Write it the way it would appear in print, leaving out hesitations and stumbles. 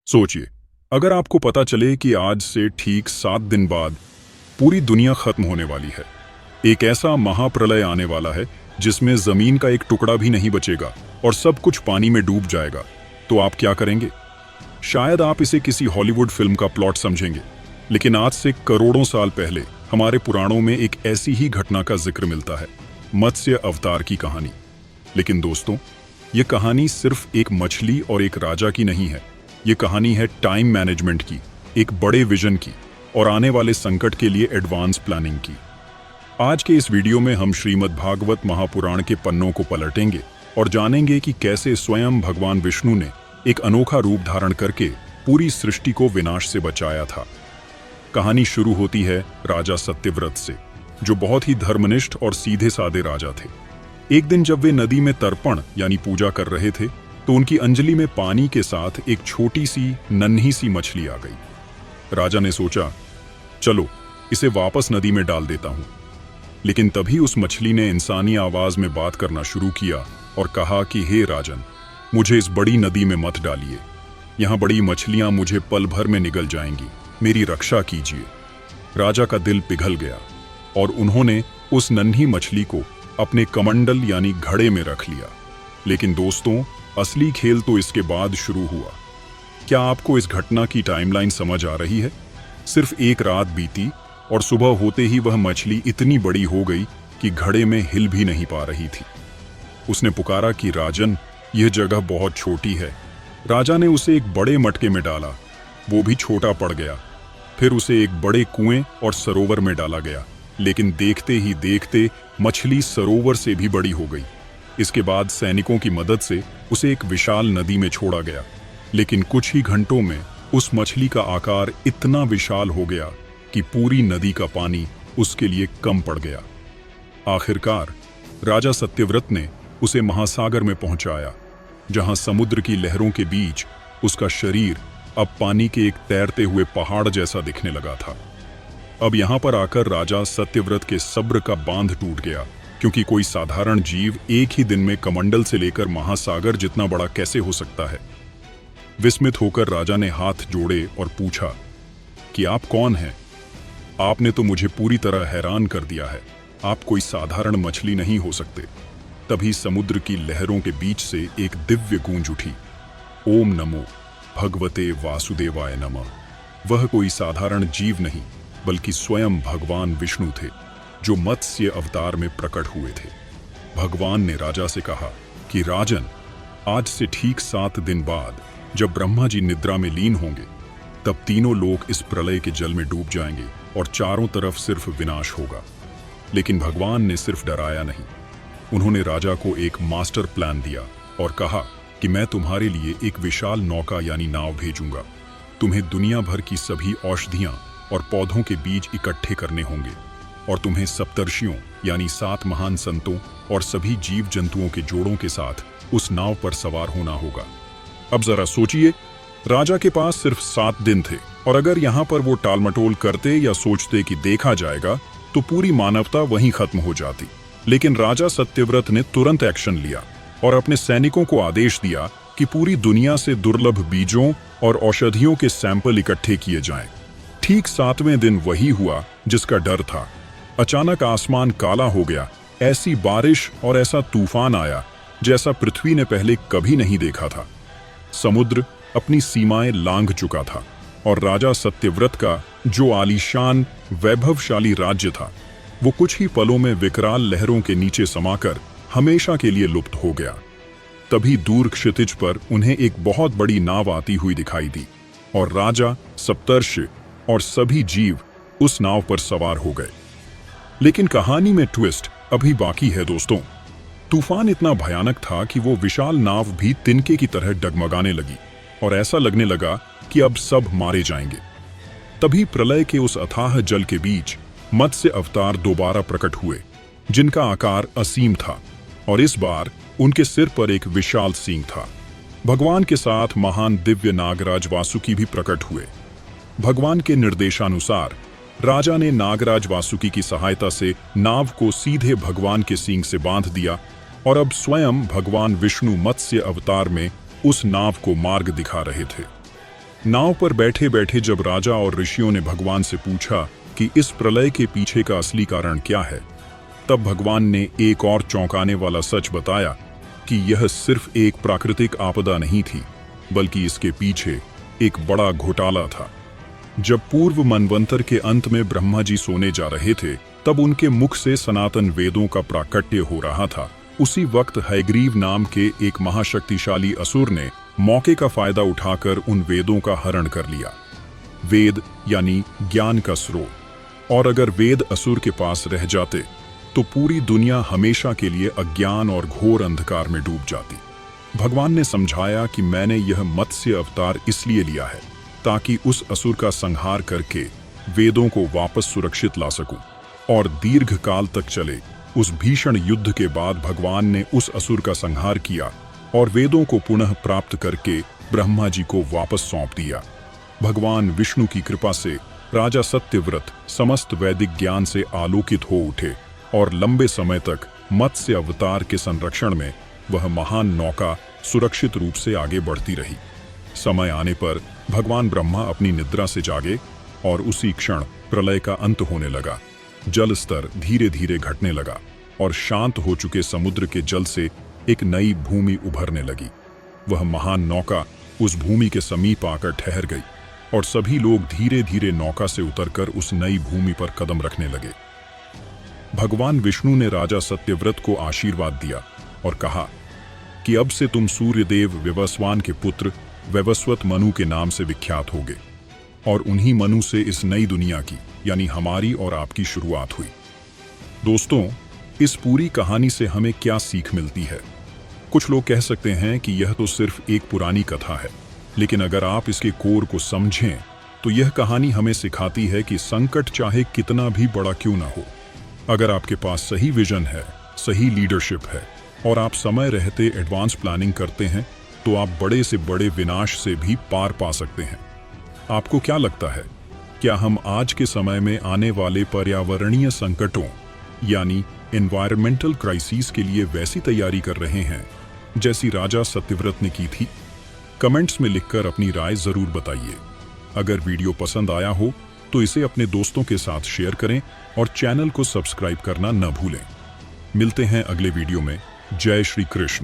सोचिए, अगर आपको पता चले कि आज से ठीक 7 दिन बाद पूरी दुनिया खत्म होने वाली है। एक ऐसा महाप्रलय आने वाला है जिसमें जमीन का एक टुकड़ा भी नहीं बचेगा और सब कुछ पानी में डूब जाएगा, तो आप क्या करेंगे? शायद आप इसे किसी हॉलीवुड फिल्म का प्लॉट समझेंगे, लेकिन आज से करोड़ों साल पहले हमारे पुराणों में एक ऐसी ही घटना का जिक्र मिलता है, मत्स्य अवतार की कहानी। लेकिन दोस्तों, ये कहानी सिर्फ एक मछली और एक राजा की नहीं है। ये कहानी है टाइम मैनेजमेंट की, एक बड़े विजन की और आने वाले संकट के लिए एडवांस प्लानिंग की। आज के इस वीडियो में हम श्रीमद् भागवत महापुराण के पन्नों को पलटेंगे और जानेंगे कि कैसे स्वयं भगवान विष्णु ने एक अनोखा रूप धारण करके पूरी सृष्टि को विनाश से बचाया था। कहानी शुरू होती है राजा सत्यव्रत से, जो बहुत ही धर्मनिष्ठ और सीधे साधे राजा थे। एक दिन जब वे नदी में तर्पण यानी पूजा कर रहे थे, तो उनकी अंजलि में पानी के साथ एक छोटी सी नन्ही सी मछली आ गई। राजा ने सोचा, चलो इसे वापस नदी में डाल देता हूं। लेकिन तभी उस मछली ने इंसानी आवाज में बात करना शुरू किया और कहा कि हे राजन, मुझे इस बड़ी नदी में मत डालिए। यहां बड़ी मछलियां मुझे पल भर में निगल जाएंगी, मेरी रक्षा कीजिए। राजा का दिल पिघल गया और उन्होंने उस नन्ही मछली को अपने कमंडल यानी घड़े में रख लिया। लेकिन दोस्तों, असली खेल तो इसके बाद शुरू हुआ। क्या आपको इस घटना की टाइमलाइन समझ आ रही है? सिर्फ एक रात बीती और सुबह होते ही वह मछली इतनी बड़ी हो गई कि घड़े में हिल भी नहीं पा रही थी। उसने पुकारा कि राजन, यह जगह बहुत छोटी है। राजा ने उसे एक बड़े मटके में डाला, वो भी छोटा पड़ गया। फिर उसे एक बड़े कुएं और सरोवर में डाला गया, लेकिन देखते ही देखते मछली सरोवर से भी बड़ी हो गई। इसके बाद सैनिकों की मदद से उसे एक विशाल नदी में छोड़ा गया, लेकिन कुछ ही घंटों में उस मछली का आकार इतना विशाल हो गया कि पूरी नदी का पानी उसके लिए कम पड़ गया। आखिरकार राजा सत्यव्रत ने उसे महासागर में पहुंचाया, जहां समुद्र की लहरों के बीच उसका शरीर अब पानी के एक तैरते हुए पहाड़ जैसा दिखने लगा था। अब यहां पर आकर राजा सत्यव्रत के सब्र का बांध टूट गया, क्योंकि कोई साधारण जीव एक ही दिन में कमंडल से लेकर महासागर जितना बड़ा कैसे हो सकता है। विस्मित होकर राजा ने हाथ जोड़े और पूछा कि आप कौन हैं? आपने तो मुझे पूरी तरह हैरान कर दिया है। आप कोई साधारण मछली नहीं हो सकते। तभी समुद्र की लहरों के बीच से एक दिव्य गूंज उठी, ओम नमो भगवते वासुदेवाय नमः। वह कोई साधारण जीव नहीं, बल्कि स्वयं भगवान विष्णु थे, जो मत्स्य अवतार में प्रकट हुए थे। भगवान ने राजा से कहा कि राजन, आज से ठीक 7 दिन बाद जब ब्रह्मा जी निद्रा में लीन होंगे, तब तीनों लोग इस प्रलय के जल में डूब जाएंगे और चारों तरफ सिर्फ विनाश होगा। लेकिन भगवान ने सिर्फ डराया नहीं, उन्होंने राजा को एक मास्टर प्लान दिया और कहा कि मैं तुम्हारे लिए एक विशाल नौका यानी नाव भेजूंगा। तुम्हें दुनिया भर की सभी औषधियां और पौधों के बीज इकट्ठे करने होंगे और तुम्हें सप्तर्षियों यानी 7 महान संतों और सभी जीव जंतुओं के जोड़ों के साथ उस नाव पर सवार होना होगा। अब जरा सोचिए, राजा के पास सिर्फ 7 दिन थे, और अगर यहाँ पर वो टालमटोल करते या सोचते कि देखा जाएगा, तो पूरी मानवता वहीं खत्म हो जाती। लेकिन राजा सत्यव्रत ने तुरंत एक्शन लिया और अपने सैनिकों को आदेश दिया कि पूरी दुनिया से दुर्लभ बीजों और औषधियों के सैंपल इकट्ठे किए जाएं। ठीक 7वें दिन वही हुआ जिसका डर था। अचानक आसमान काला हो गया, ऐसी बारिश और ऐसा तूफान आया जैसा पृथ्वी ने पहले कभी नहीं देखा था। समुद्र अपनी सीमाएं लांघ चुका था और राजा सत्यव्रत का जो आलीशान वैभवशाली राज्य था, वो कुछ ही पलों में विकराल लहरों के नीचे समाकर हमेशा के लिए लुप्त हो गया। तभी दूर क्षितिज पर उन्हें एक बहुत बड़ी नाव आती हुई दिखाई दी और राजा, सप्तर्षि और सभी जीव उस नाव पर सवार हो गए। लेकिन कहानी में ट्विस्ट अभी बाकी है दोस्तों। तूफान इतना भयानक था कि वो विशाल नाव भी तिनके की तरह डगमगाने लगी और ऐसा लगने लगा कि अब सब मारे जाएंगे। तभी प्रलय के उस अथाह जल के बीच मत्स्य अवतार दोबारा प्रकट हुए, जिनका आकार असीम था और इस बार उनके सिर पर एक विशाल सींग था। भगवान के साथ महान दिव्य नागराज वासुकी भी प्रकट हुए। भगवान के निर्देशानुसार राजा ने नागराज वासुकी की सहायता से नाव को सीधे भगवान के सींग से बांध दिया और अब स्वयं भगवान विष्णु मत्स्य अवतार में उस नाव को मार्ग दिखा रहे थे। नाव पर बैठे बैठे जब राजा और ऋषियों ने भगवान से पूछा कि इस प्रलय के पीछे का असली कारण क्या है, तब भगवान ने एक और चौंकाने वाला सच बताया कि यह सिर्फ एक प्राकृतिक आपदा नहीं थी, बल्कि इसके पीछे एक बड़ा घोटाला था। जब पूर्व मनवंतर के अंत में ब्रह्मा जी सोने जा रहे थे, तब उनके मुख से सनातन वेदों का प्राकट्य हो रहा था। उसी वक्त हयग्रीव नाम के एक महाशक्तिशाली असुर ने मौके का फायदा उठाकर उन वेदों का हरण कर लिया। वेद यानी ज्ञान का स्रोत, और अगर वेद असुर के पास रह जाते तो पूरी दुनिया हमेशा के लिए अज्ञान और घोर अंधकार में डूब जाती। भगवान ने समझाया कि मैंने यह मत्स्य अवतार इसलिए लिया है ताकि उस असुर का संहार करके वेदों को वापस सुरक्षित ला सकूं, और दीर्घ काल तक चले उस भीषण युद्ध के बाद भगवान ने उस असुर का संहार किया और वेदों को पुनः प्राप्त करके ब्रह्मा जी को वापस सौंप दिया। भगवान विष्णु की कृपा से राजा सत्यव्रत समस्त वैदिक ज्ञान से आलोकित हो उठे और लंबे समय तक मत्स्य अवतार के संरक्षण में वह महान नौका सुरक्षित रूप से आगे बढ़ती रही। समय आने पर भगवान ब्रह्मा अपनी निद्रा से जागे और उसी क्षण प्रलय का अंत होने लगा। जल स्तर धीरे धीरे घटने लगा और शांत हो चुके समुद्र के जल से एक नई भूमि उभरने लगी। वह महान नौका उस भूमि के समीप आकर ठहर गई और सभी लोग धीरे धीरे नौका से उतरकर उस नई भूमि पर कदम रखने लगे। भगवान विष्णु ने राजा सत्यव्रत को आशीर्वाद दिया और कहा कि अब से तुम सूर्यदेव विवस्वान के पुत्र वैवस्वत मनु के नाम से विख्यात होगे, और उन्हीं मनु से इस नई दुनिया की यानी हमारी और आपकी शुरुआत हुई। दोस्तों, इस पूरी कहानी से हमें क्या सीख मिलती है? कुछ लोग कह सकते हैं कि यह तो सिर्फ एक पुरानी कथा है, लेकिन अगर आप इसके कोर को समझें तो यह कहानी हमें सिखाती है कि संकट चाहे कितना भी बड़ा क्यों ना हो, अगर आपके पास सही विजन है, सही लीडरशिप है और आप समय रहते एडवांस प्लानिंग करते हैं, तो आप बड़े से बड़े विनाश से भी पार पा सकते हैं। आपको क्या लगता है, क्या हम आज के समय में आने वाले पर्यावरणीय संकटों यानी एनवायरमेंटल क्राइसिस के लिए वैसी तैयारी कर रहे हैं जैसी राजा सत्यव्रत ने की थी? कमेंट्स में लिखकर अपनी राय जरूर बताइए। अगर वीडियो पसंद आया हो तो इसे अपने दोस्तों के साथ शेयर करें और चैनल को सब्सक्राइब करना न भूलें। मिलते हैं अगले वीडियो में। जय श्री कृष्ण।